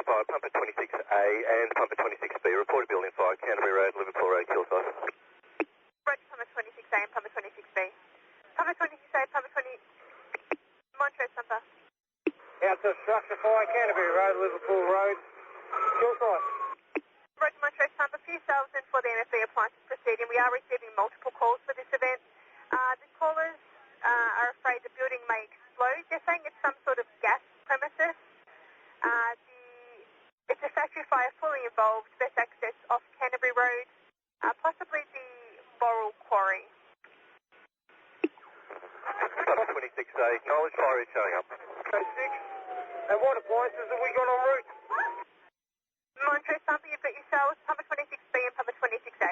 fire, pumper 26A and pumper 26B. Reported building fire, Canterbury Road, Liverpool Road, Kilsyth. Roger, pumper 26A and pumper 26B. Pumper 26A, pumper 20... Montrose pumper. Out to structure fire, Canterbury Road, Liverpool Road, Kilsyth. Roger, Montrose pumper, for yourselves and for the MFB appliances proceeding. We are receiving multiple calls for this event. The callers are afraid the building may explode. They're saying it's some sort of gas premises. It's a factory fire fully involved, best access off Canterbury Road, possibly the Boral Quarry. Pumper 26A, acknowledge fire is showing up. Okay, 6. And what appliances have we got en route? Montrose pumper, you've got yourselves, pumper 26B and pumper 26A.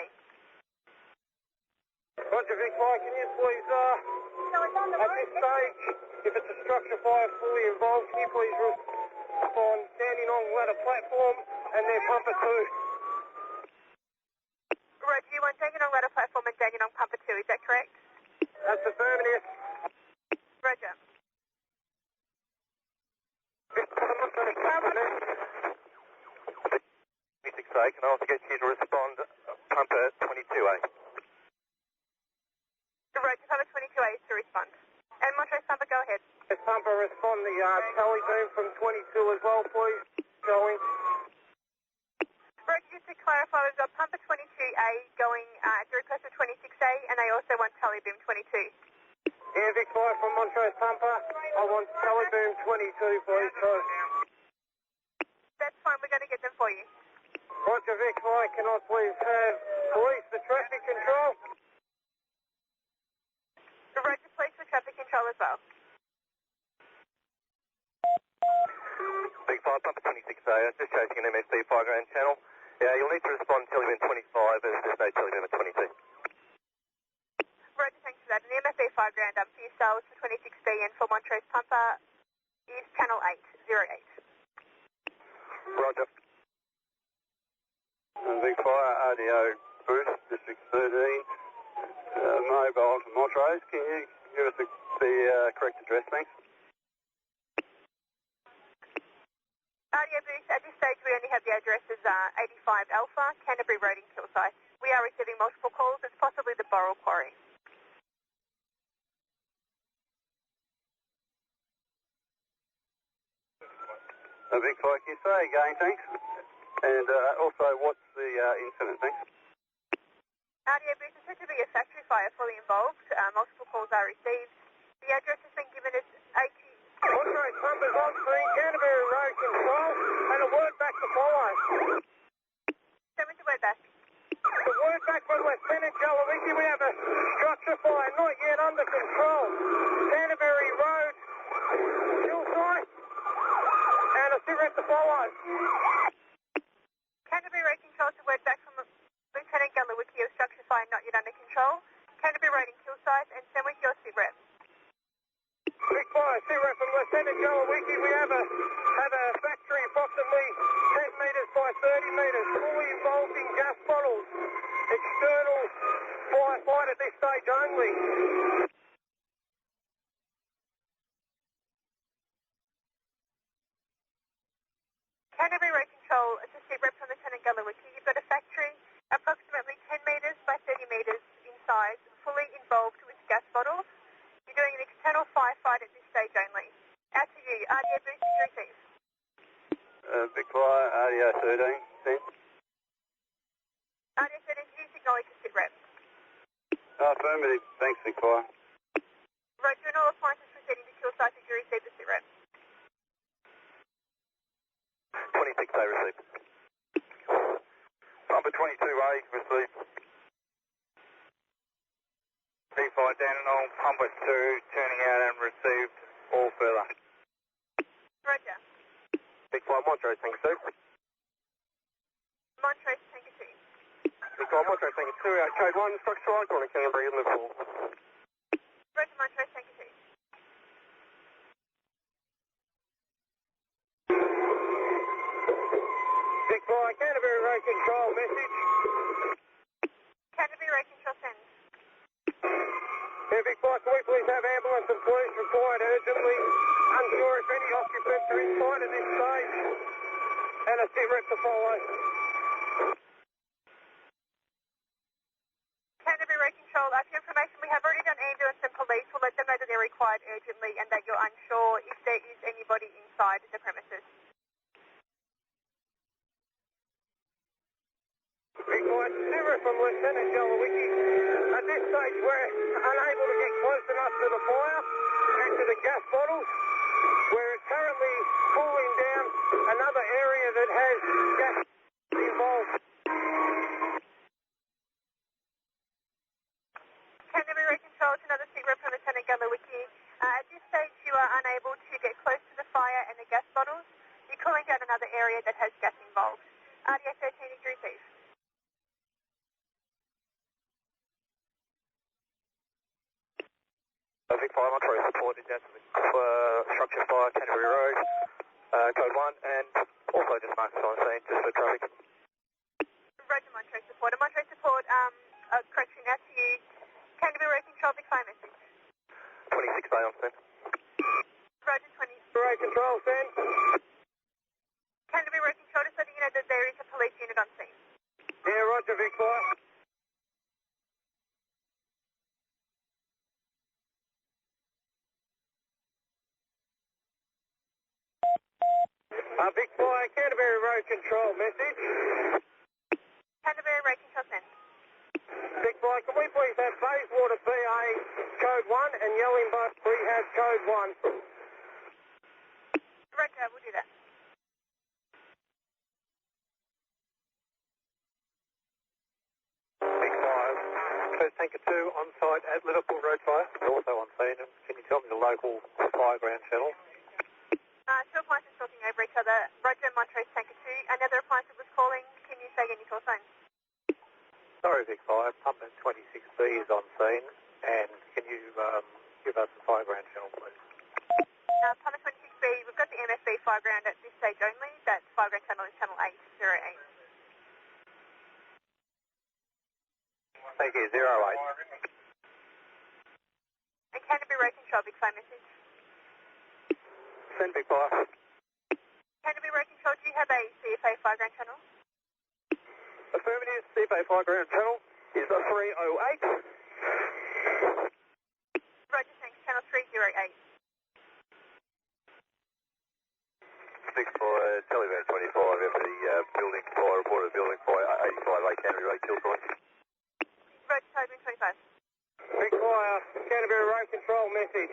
Roger, Vic Fire, can you please, at this stage, if it's a structure fire fully involved, can you please respond standing on ladder platform and then pumper 2? Roger, you want Dandenong ladder platform and Dandenong pumper 2, is that correct? That's affirmative. Roger. 26A, can I also get you to respond, pumper 22A? Roger, pumper 22A is to respond. And Montrose pumper, go ahead. Yes, pumper, respond the tally boom from 22 as well, please. Going. Roger, just to clarify, we've got pumper 22A going at the request of 26A, and they also want tally boom 22. Yeah, Vic Fire from Montrose pumper. I want tally boom 22, please. That's fine, we're going to get them for you. Roger, Vic Fire, can I please have police for traffic control? Roger, police for traffic control as well. Big fire, pumper 26A, just chasing an MSD fireground channel. Yeah, you'll need to respond television 25 as there's no television at 22. Roger, thanks for that. And the MFB fireground for yourselves for 26B and for Montrose pumper is channel 808. Roger. Big fire, RDO booth, District 13, mobile to Montrose. Can you give us the correct address, thanks? RDO booth, at this stage we only have the addresses 85 Alpha, Canterbury Road in Kilsyth. We are receiving multiple calls. It's possibly the Boral Quarry. Big fire, can you say again, thanks? And also, what's the incident, thanks? RDO booth is said to be a factory fire fully involved. Multiple calls are received. The address has been given as 80... Montrose pumpers on screen, Canterbury Road control, and a word back to follow. Send me the word back. The word back from Lieutenant Jalowicki, we have a structure fire not yet under control. Canterbury Road, Kilsyth, and a cigarette to follow. Canterbury Road control to word back from Lieutenant Jalowicki of structure fire not yet under control. Canterbury Road in Kilsyth, and send with your cigarette. Big fire, cigarette from Lieutenant Jalowicki. We have a factory approximately 10 metres by 30 metres, fully involved in gas bottles. External firefight at this stage only. Canterbury Road control to cigarette from Lieutenant Jalowicki. You've got a factory approximately 10 metres by 30 metres in size, fully involved with gas bottles. You're doing an external firefight at this stage only. Out to you. RDO booth, you receive. Big fire, RDO 13, thanks. RDO 13, can you acknowledge the cigarette? Affirmative, thanks, Big fire. Roger, and all appliances proceeding to Kilsyth, did you receive the cigarette? 26A received. Pumper 22A received. Big fire, Dandenong, pumper 2, turning out and received all further. Roger. Big fire, Montrose, thank you, 2. Montrose, thank you, 2. Big fire, Montrose, thank you, 2. Code 1, structure fire, calling Canterbury and Liverpool. Roger, Montrose, thank you, 2. Big fire, Canterbury Road control message. Canterbury Road control sends. Yeah, Big fire, can we please have ambulance and police required urgently? Unsure if any occupants are inside at this stage. and a sit rep to follow. Canterbury Road Control, for your information, we have already done ambulance and police. We'll let them know that they're required urgently and that you're unsure if there is anybody inside the premises. Big boy, Silver from Lieutenant Jalawicki. At this stage, we're unable to get close enough to the fire and to the gas bottles. We're currently cooling down another area that has gas involved. Canterbury Road Control, it's another sit rep from Lieutenant Jalawicki. At this stage, you are unable to get close to the fire and the gas bottles. You're cooling down another area that has gas involved. RDS 13, did you receive? Vic 5, Montrose reported down to the structure fire, Canterbury Road, code 1, and also just mark on scene just for traffic. Roger, Montrose support. Montrose support, correction out to you. Canterbury Road Control, Big 5 message. 26A on scene. Roger, 20. Road Control, send. Canterbury Road Control, just letting you know that there is a police unit on scene. Yeah, Roger, Vic 5. Vic 5, Canterbury Road Control, message. Canterbury Road Control, send. Vic 5, can we please have Bayswater BA code 1 and Yellingbutt Rehab code 1? Roger, we'll do that. Vic 5, first tanker 2 on site at Liverpool Road Fire, also on scene. Can you tell me the local fire ground channel? Two appliances talking over each other. Roger, Montrose, Tanker 2. Another appliance that was calling. Can you say again your call sign? Sorry, Vic 5, Pumpman 26B is on scene, and can you give us the fire ground channel, please? Pumpman 26B, we've got the MFB fire ground at this stage only. That fire ground channel is channel 808. Thank you, 08. And Canterbury Road Control, Big 5 message. Send Vic 5. Canterbury Road Control, do you have a CFA fire ground channel? Affirmative, CFA fire ground channel is a 308. Roger, thanks. Channel 308. Vic 5, Televan 25, for the building fire, reported building fire, 85A Canterbury Road, Kilsyth. Roger, Televan 25. Vic 5, Canterbury Road Control, message.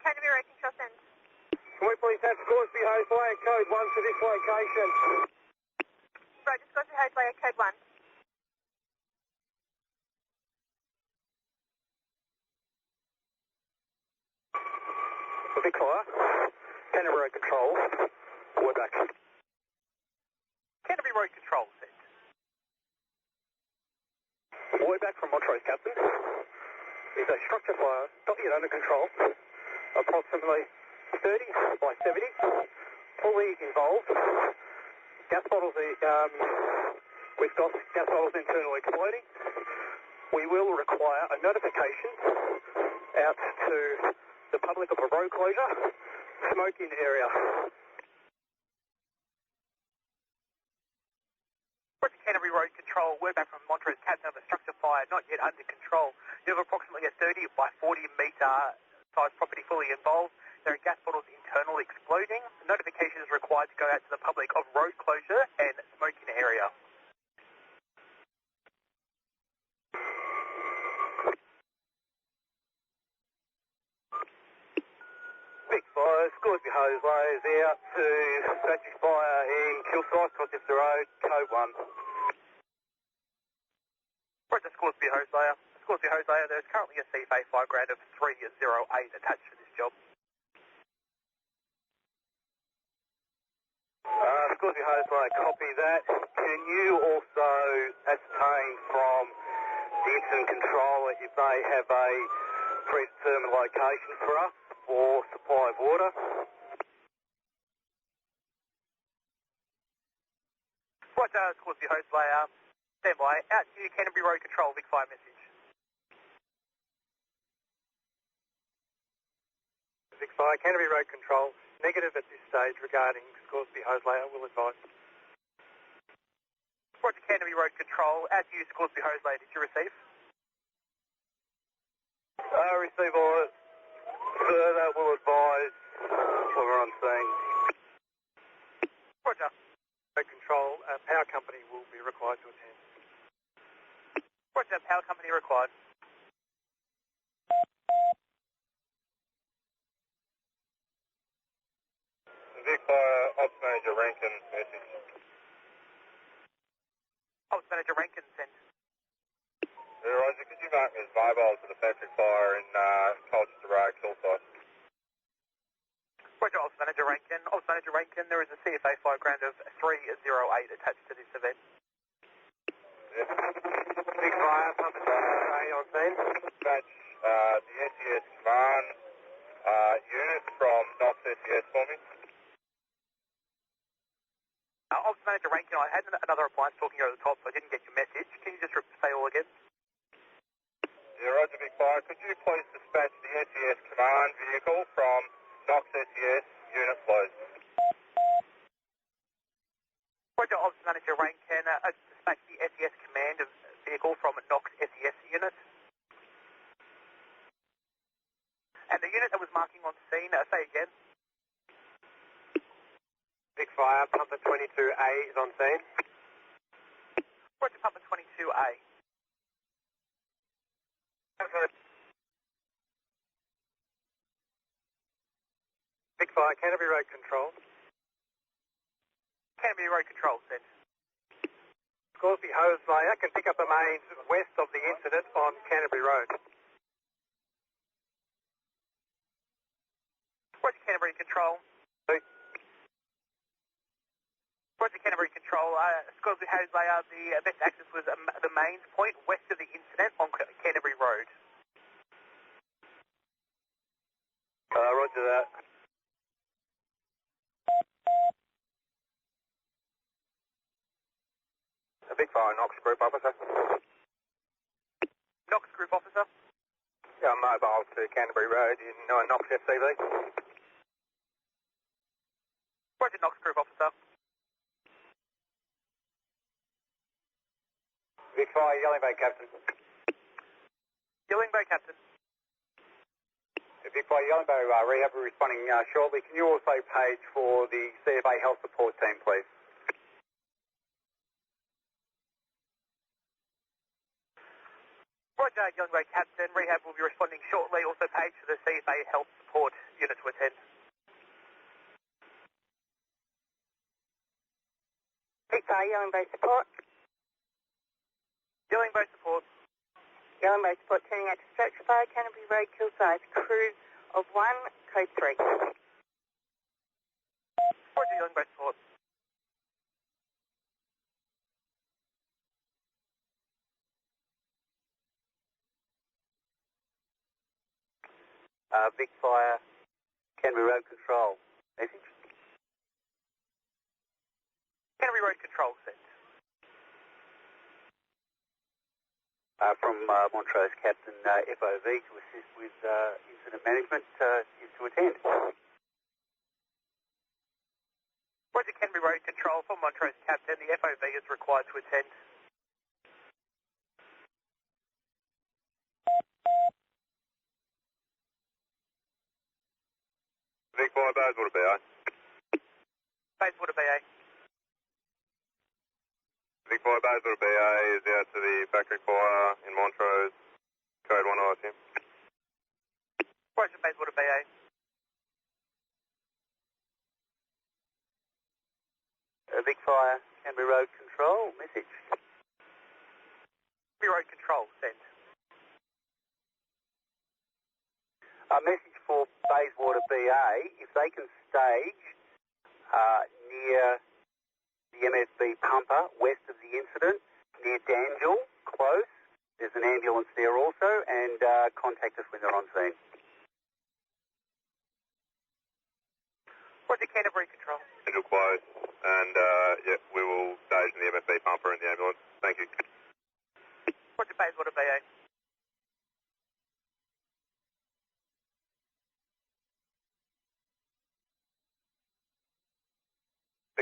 Canterbury Road Control, send. Can we please have Scoresby Hoseway code 1 to this location? Roger, Scoresby Hoseway at code 1. Vic 5, Canterbury Road Control, word back. Canterbury Road Control, send. Word back from Montrose Captain. Is a structure fire not yet under control. Approximately 30 by 70, fully involved. Gas bottles, we've got gas bottles internally exploding. We will require a notification out to the public of a road closure, smoking area. Roger, Canterbury Road Control, we're back from Montrose Captain of a structure fire not yet under control. You have approximately a 30 by 40 metre size property fully involved. There are gas bottles internally exploding. Notification is required to go out to the public of road closure and smoking area. Big fire, Scoresby Hoseway is out to factory fire in Kilsyth, Colchester Road, code 1. Roger, Scoresby Hoseway. Scoresby Hosea, there is currently a CFA fire ground of 308 attached to this job. Scoresby Hosea, copy that. Can you also ascertain from the incident controller if they have a predetermined location for us for supply of water? Roger, Scoresby Hosea, stand by. Out to Canterbury Road Control, Vic 5 message. Vic Fire, Canterbury Road Control, negative at this stage regarding Scoresby hose layout, will advise. Roger, Canterbury Road Control, as you Scoresby hose layout, did you receive? Receive all it. Further, will advise what we're on scene. Roger. Road Control, power company will be required to attend. Roger, power company required. Vic Fire, Ops Manager Rankin, message. Ops Manager Rankin sent. Roger, could you mark me as mobile to the factory fire in Colchester Road, Kilsyth? Roger, Ops Manager Rankin. Ops Manager Rankin, there is a CFA fire ground of 308 attached to this event. Yes. Vic Fire, pump A on scene. Dispatch the SES command unit from Knox SES for me. Ops Manager Rankin, I had another appliance talking over the top, so I didn't get your message. Can you just say all again? Yeah, Roger, Big Fire. Could you please dispatch the SES command vehicle from Knox SES unit, please? Roger, Ops Manager Rankin, dispatch the SES command vehicle from Knox SES unit. And the unit that was marking on scene, say again. Vic Fire, pumper 22A is on scene. Roger, pumper 22A. Vic Fire, Canterbury Road Control. Canterbury Road Control sent. Scoresby hose layer can pick up the mains west of the incident on Canterbury Road. Roger, Canterbury Control. Roger, Canterbury Control. Scoresby hose layer, the best access was the mains point west of the incident on Canterbury Road. Roger that. A Big Fire, Knox Group Officer. Knox Group Officer. Yeah, I'm mobile to Canterbury Road in Knox FCV. Roger, Knox Group Officer. Vic Fire, Yelling Bay Captain. Yelling Bay Captain. Vic Fire, Yelling Bay Rehab, we're responding shortly. Can you also page for the CFA Health Support Team, please? Roger, Yelling Bay Captain. Rehab will be responding shortly. Also page for the CFA Health Support unit to attend. Vic Fire, Yelling Bay Support. Yelling Bay Support. Yelling Bay Support turning out to structure fire, Canterbury Road, Kilsyth. Crew of 1, code 3. Roger, Yelling Bay Support. Vic Fire, Canterbury Road Control. Message? Canterbury Road Control sent. From Montrose Captain FOV to assist with incident management is to attend. Roger, Canterbury Road Control from Montrose Captain. The FOV is required to attend. Vic Fire, Bayswater BA. Bayswater BA. Vic Fire, Bayswater BA is out to the factory fire in Montrose. Code 1 ISM. Roger, Bayswater BA. Vic Fire, Canterbury Road Control. Message. Canterbury Road Control sent. A message for Bayswater BA, if they can stage near the MFB pumper west of the incident, near Danville, close. There's an ambulance there also, and contact us when they're on scene. Roger, Canterbury Control. Schedule close, and yeah, we will stage in the MFB pumper and the ambulance. Thank you. Roger, Bayswater BA.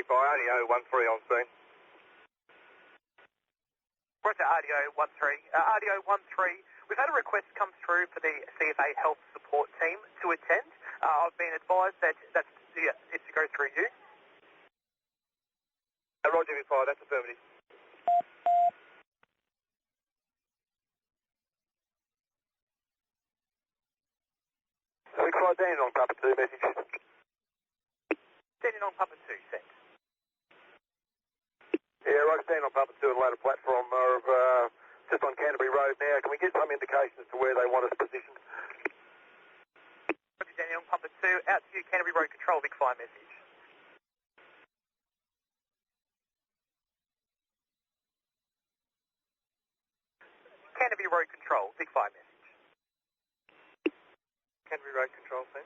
Big Fire, RDO 13 on scene. Roger, RDO 13. RDO 13, we've had a request come through for the CFA Health Support Team to attend. I've been advised that it's to go through you. Roger, Big Fire, that's affirmative. Big Fire, Daniel on Papa 2, message. Sending on Papa 2, sent. Yeah, Roger, Daniel on Papa 2 and later platform are just on Canterbury Road now. Can we get some indication as to where they want us positioned? Roger, Daniel on Papa 2, out to you, Canterbury Road Control, Big Fire message. Canterbury Road Control, Big Fire message. Canterbury Road Control, sir.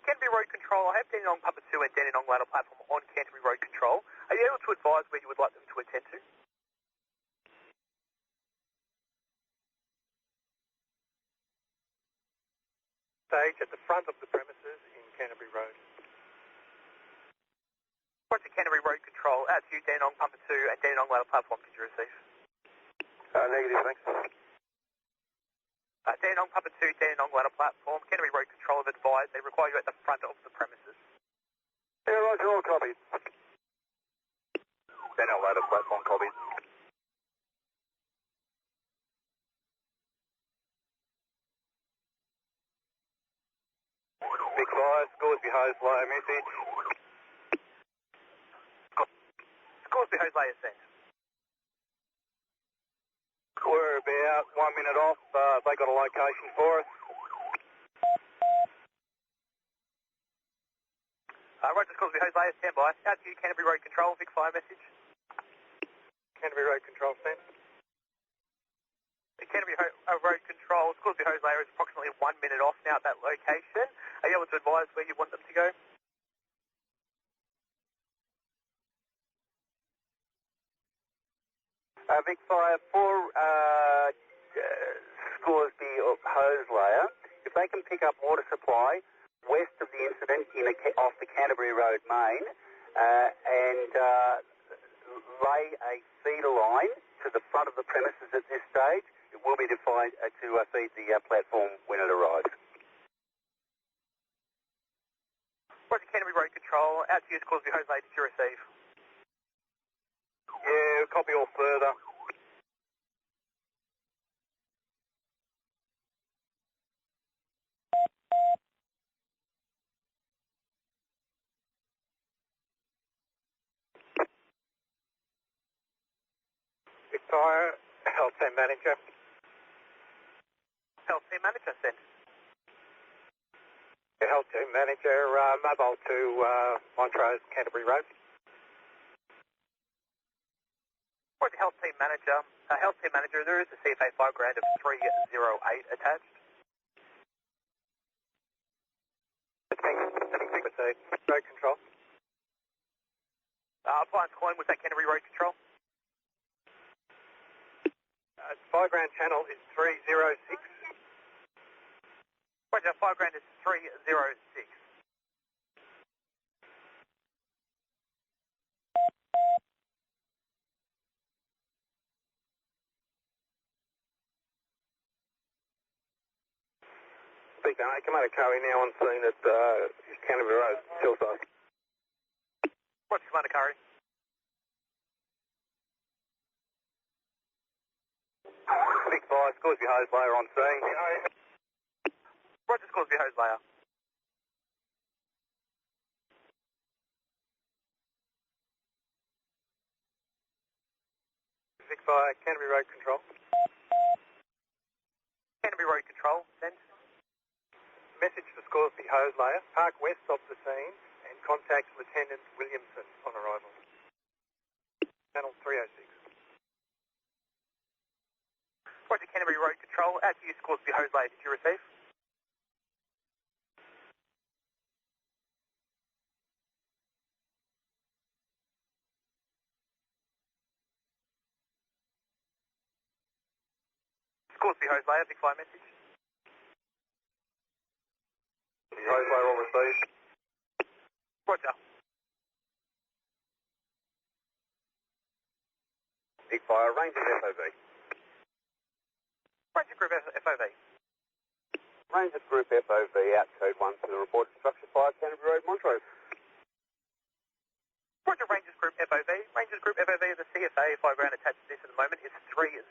Canterbury Road Control, I have Dandenong Papa 2 and Dandenong ladder platform on Canterbury Road Control. Are you able to advise where you would like them to attend to? Stage at the front of the premises in Canterbury Road. Roger, Canterbury Road Control, out to you, Dandenong Papa 2 and Dandenong ladder platform, did you receive? Negative, thanks. Dandenong Papa 2, Dandenong ladder platform, Canterbury Road Control have advised they require you at the front of the premises. Yeah, Roger, all copied. Dandenong ladder platform, copied. Big Fire, Scoresby Hose Layer message. Scoresby Hose Layer sent. We're about 1 minute off. They got a location for us. Roger, Scoresby Hose Layer, stand by. Out to you, Canterbury Road Control, Big Fire message. Canterbury Road Control, stand. Canterbury Road Control, Scoresby Hose Layer is approximately 1 minute off now at that location. Are you able to advise where you want them to go? Big Fire, for Scoresby Hose Layer, if they can pick up water supply west of the incident off the Canterbury Road main and lay a feeder line to the front of the premises at this stage, it will be defined to feed the platform when it arrives. Roger, Canterbury Road Control, out to you, Scoresby Hose Layer, did you receive? Yeah, copy all further. Big Fire, Health Team Manager. Health Team Manager sent. Health Team Manager, mobile to Montrose, Canterbury Road. Roger, Health Team Manager. Health Team Manager, there is a CFA 5 grand of 308 attached. Road Control. Appliance coin, was that Canterbury Road Control? 5 grand channel is 306. Roger, 5 grand is 306. Speaker, Commander Curry now on scene at Canterbury Road, Kilsyth. Roger, Commander Curry. Big Fire, Scoresby Hose Layer on scene. Roger, Scoresby Hose Layer. Big Fire, Canterbury Road Control. Canterbury Road Control, send. Message to Scoresby Hose Layer, park west of the scene and contact Lieutenant Williamson on arrival. Channel 306. Roger, Canterbury Road Control, out to you, Scoresby Hose Layer, did you receive? Scoresby Hose Layer, Big Fire message. Hose Layer all received. Roger. Big Fire, Rangers FOV. Ranger Group FOV. Rangers Group FOV, out code 1 to the reported structure fire, Canterbury Road, Montrose. Roger, Rangers Group FOV. Rangers Group FOV is a CFA, fire ground attached to this at the moment is 306.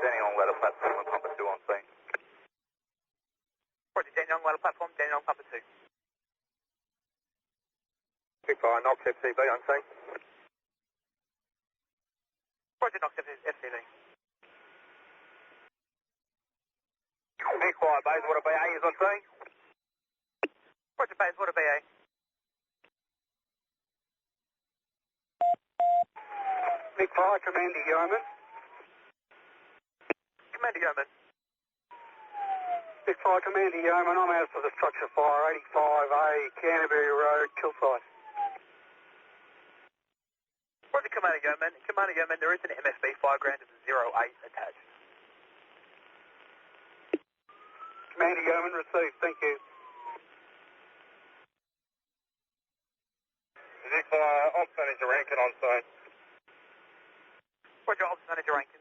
Daniel ladder platform and pumper 2 on scene. Roger, Daniel ladder platform, Daniel pumper 2. Big Fire, Knox FCB on scene. Roger, Knox FCV. Big Fire, Bayswater BA is on scene. Roger, Bayswater BA. Big Fire, Commander Yeoman. Commander Yeoman. Big Fire, Commander Yeoman, I'm out for the structure fire, 85A, Canterbury Road, Kilsyth. Roger, Commander Yeoman. Commander Yeoman, there is an MFB fire ground of 08 attached. Commander Yeoman, received, thank you. Big Fire, Ops Manager Rankin on scene. Roger, Ops Manager Rankin.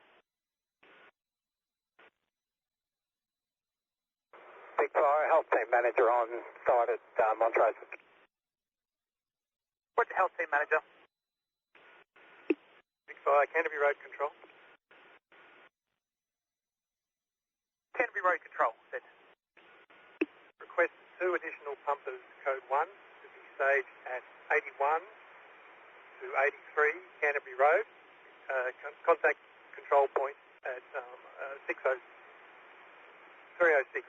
Big Fire, Health Team Manager on site at Montrose. Roger, Health Team Manager. Big Fire, Canterbury Road Control. Canterbury Road Control, set. Request 2 additional pumpers, code 1, to be staged at 81 to 83 Canterbury Road. Contact control point at 306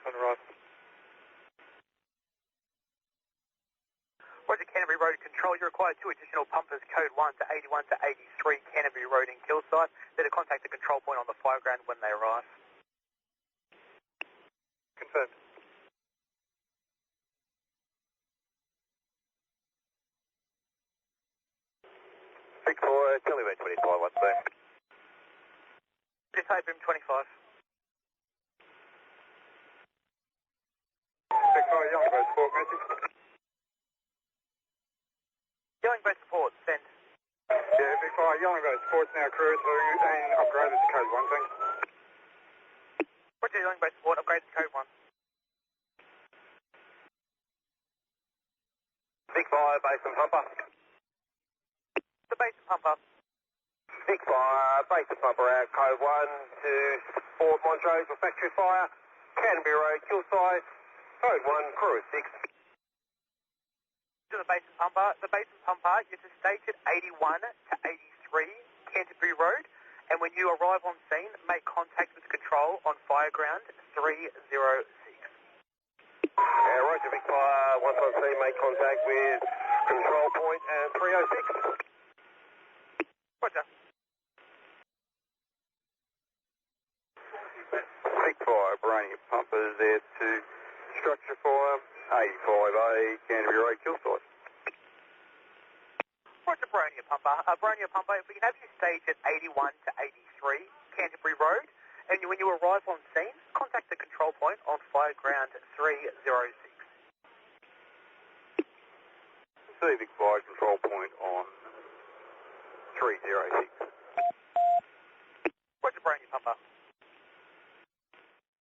on arrival. Roger, Canterbury Road Control. You require 2 additional pumpers, code 1 to 81 to 83 Canterbury Road in Kilsyth. They're to contact the control point on the fire ground when they arrive. Confirmed. Big Fire, Teleman 25, what's there? Just Boom 25. Big Fire, Young Road Support message. Yelling Boat Support, send. Yeah, Big Fire, Young Road Support's now crewed and upgraded to code 1, thanks. Roger, Yelling Boat Support, upgrade to code 1. Big Fire, Basin Pumper. The base pumper. Big Fire, Basin Pumper out, code 1 to support Montrose for factory fire, Canterbury Road, Kilsyth, code 1, crew 6. To the basin pumper. The basin pumper, you're to stage at 81 to 83 Canterbury Road, and when you arrive on scene, make contact with control on fire ground 306. Yeah, Roger, Big Fire, once on scene, make contact with control point and 306. Roger. Big Fire, Baronian Pumpers there to structure fire, 85A, Canterbury Road, Kilsyth. Roger, Baronia Pumper. Baronia Pumper, if we can have you stage at 81 to 83 Canterbury Road, and when you arrive on scene, contact the control point on fire ground 306. See Big Fire, control point on 306. Roger, Baronia Pumper.